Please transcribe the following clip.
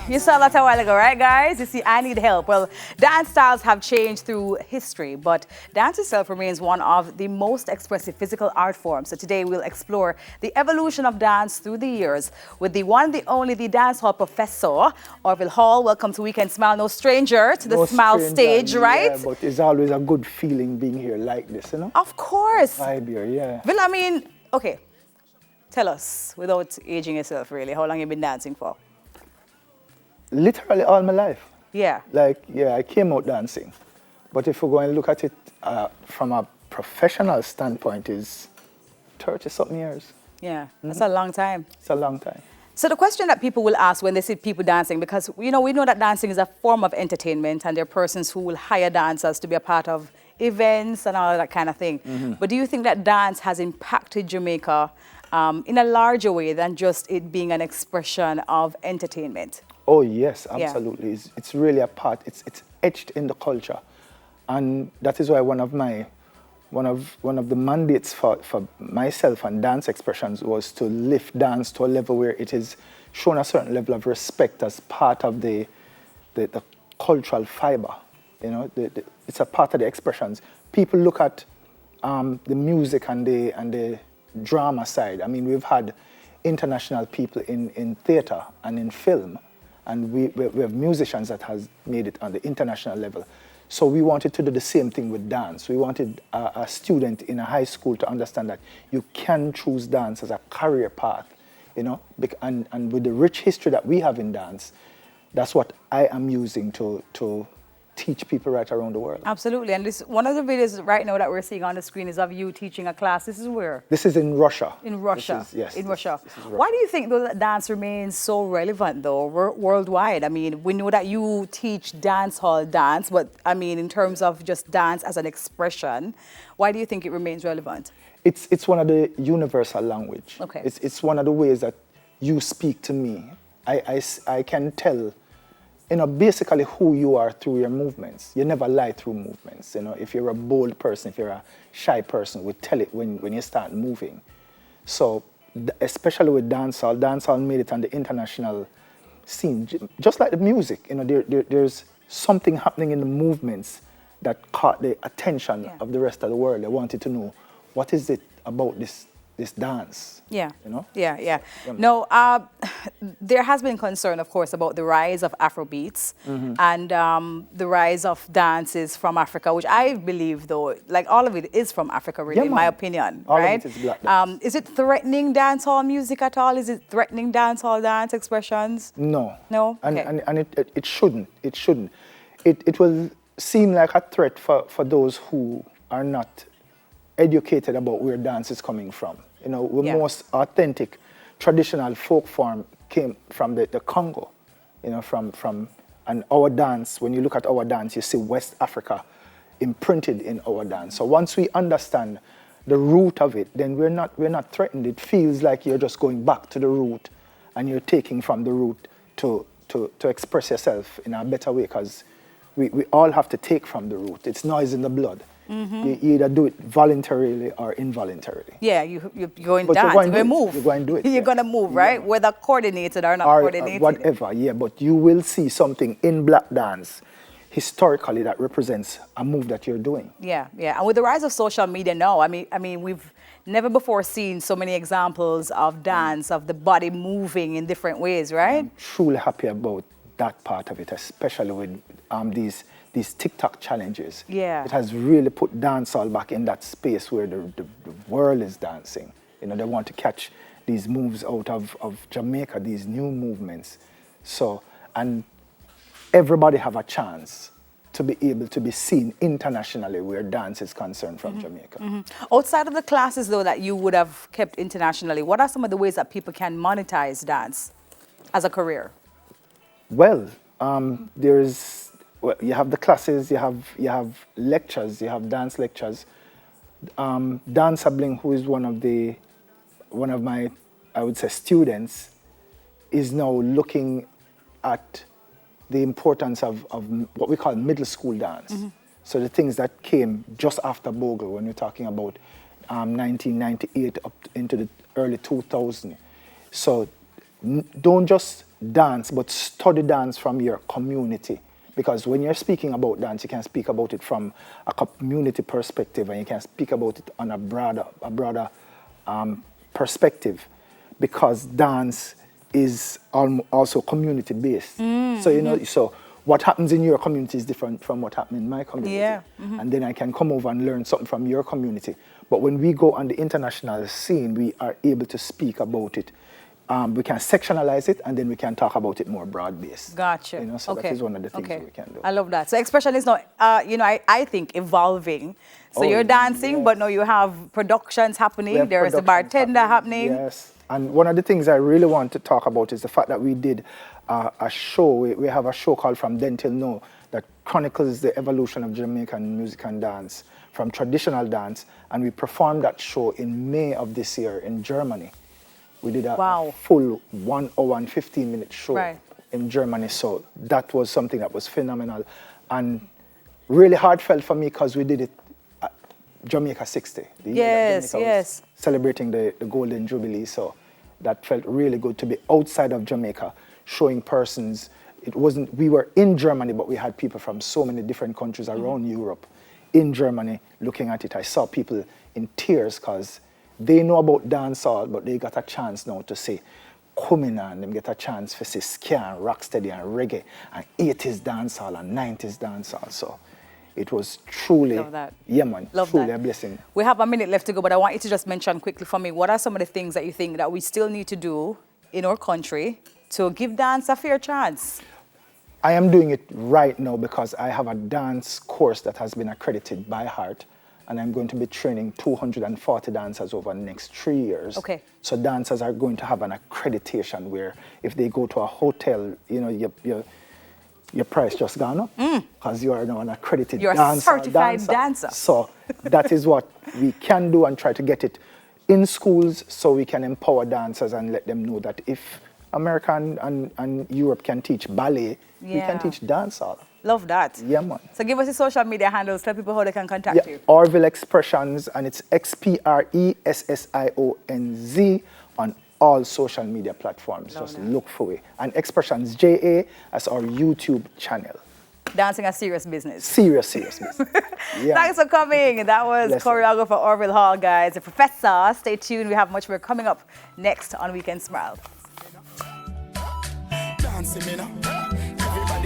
You saw that a while ago, right, guys? You see, I need help. Well, dance styles have changed through history, but dance itself remains one of the most expressive physical art forms. So today we'll explore the evolution of dance through the years with the one, the only, the dancehall professor, Orville Hall. Welcome to Weekend Smile. No stranger to the No Smile stranger, stage, right? Yeah, but it's always a good feeling being here like this, you know? Of course. Vibe here, yeah. Well, I mean, okay. Tell us, without aging yourself, really, how long you been dancing for? Literally all my life. Yeah. Like, yeah, I came out dancing. But if we're going to look at it from a professional standpoint, is 30-something years. Yeah, that's a long time. It's a long time. So the question that people will ask when they see people dancing, because we know that dancing is a form of entertainment, and there are persons who will hire dancers to be a part of events and all that kind of thing. But do you think that dance has impacted Jamaica in a larger way than just it being an expression of entertainment? Oh, yes, Yeah. absolutely. It's really a part. It's etched in the culture. And that is why one of the mandates for myself and Dance Expressions was to lift dance to a level where it is shown a certain level of respect as part of the cultural fiber. You know, it's a part of the expressions. People look at the music and the drama side. I mean, we've had international people in theater and in film, and we have musicians that has made it on the international level. So we wanted to do the same thing with dance. We wanted a student in a high school to understand that you can choose dance as a career path, you know, and with the rich history that we have in dance, that's what I am using to teach people right around the world. Absolutely. And this one of the videos right now that we're seeing on the screen is of you teaching a class. This is where? This is in Russia. In Russia. Yes. In Russia. This is Russia. Why do you think though that dance remains so relevant though worldwide? I mean, we know that you teach dancehall dance, but I mean in terms of just dance as an expression, why do you think it remains relevant? It's one of the universal language. Okay. It's one of the ways that you speak to me. I can tell, you know, basically who you are through your movements. You never lie through movements. You know, if you're a bold person, if you're a shy person, we tell it when you start moving. So, especially with dancehall made it on the international scene. Just like the music, you know, there's something happening in the movements that caught the attention of the rest of the world. They wanted to know, what is it about this dance? Yeah. You know? Yeah. No, there has been concern, of course, about the rise of Afrobeats and the rise of dances from Africa, which I believe, though, like all of it is from Africa, really, in my opinion, all right? of it is black dance. Is it threatening dancehall music at all? Is it threatening dancehall dance expressions? No. No? And, Okay. and it shouldn't. It shouldn't. It will seem like a threat for those who are not educated about where dance is coming from. You know, the most authentic, traditional folk form came from the Congo. You know, and our dance, when you look at our dance, you see West Africa imprinted in our dance. So once we understand the root of it, then we're not threatened. It feels like you're just going back to the root and you're taking from the root to express yourself in a better way, because we all have to take from the root. It's noise in the blood. You either do it voluntarily or involuntarily. Yeah, you're going But dance, you're going you're to move. You're going to do it. You're going to move, right? Whether coordinated or not coordinated. Whatever, yeah. But you will see something in black dance historically that represents a move that you're doing. Yeah. And with the rise of social media now, I mean, we've never before seen so many examples of dance, of the body moving in different ways, right? I'm truly happy about that part of it, especially with these TikTok challenges. Yeah. It has really put dancehall back in that space where the world is dancing. You know, they want to catch these moves out of Jamaica, these new movements. So, and everybody have a chance to be able to be seen internationally where dance is concerned from Jamaica. Outside of the classes, though, that you would have kept internationally, what are some of the ways that people can monetize dance as a career? Well, you have the classes, you have lectures, you have dance lectures. Dan Sabling, who is one of my, I would say, students, is now looking at the importance of what we call middle school dance. So the things that came just after Bogle, when we're talking about 1998 up into the early 2000s. So don't just dance, but study dance from your community. Because when you're speaking about dance, you can speak about it from a community perspective, and you can speak about it on a broader perspective. Because dance is also community based. So so what happens in your community is different from what happens in my community. Yeah. And then I can come over and learn something from your community. But when we go on the international scene, we are able to speak about it. We can sectionalize it, and then we can talk about it more broad-based. Gotcha. So that is one of the things we can do. I love that. So expression is not, I think, evolving. So you're dancing, but now you have productions happening. There is a bartender happening. Yes. And one of the things I really want to talk about is the fact that we did a show. We have a show called From Then Till Now that chronicles the evolution of Jamaican music and dance from traditional dance. And we performed that show in May of this year in Germany. We did a full 1 hour and 15-minute show in Germany. So that was something that was phenomenal and really heartfelt for me because we did it at Jamaica 60. The year that Jamaica was celebrating the Golden Jubilee. So that felt really good to be outside of Jamaica, showing persons. We were in Germany, but we had people from so many different countries around Europe in Germany looking at it. I saw people in tears because they know about dancehall, but they got a chance now to say, come in and them get a chance to see ska and rocksteady and reggae and 80s dancehall and 90s dancehall. So it was truly, truly a blessing. We have a minute left to go, but I want you to just mention quickly for me, what are some of the things that you think that we still need to do in our country to give dance a fair chance? I am doing it right now because I have a dance course that has been accredited by Heart. And I'm going to be training 240 dancers over the next 3 years. Okay. So dancers are going to have an accreditation where if they go to a hotel, your price just gone up because you are now an accredited dancer. You're a certified dancer. So that is what we can do and try to get it in schools so we can empower dancers and let them know that if America and Europe can teach ballet, we can teach dancehall. Love that. Yeah, man. So give us the social media handles, tell people how they can contact you. Orville Expressions, and it's XPRESSIONZ on all social media platforms. Just look for it. And Expressions JA as our YouTube channel. Dancing a serious business. Serious business. Thanks for coming. That was choreographer Orville Hall, guys. The professor. Stay tuned. We have much more coming up next on Weekend Smile. Dancing,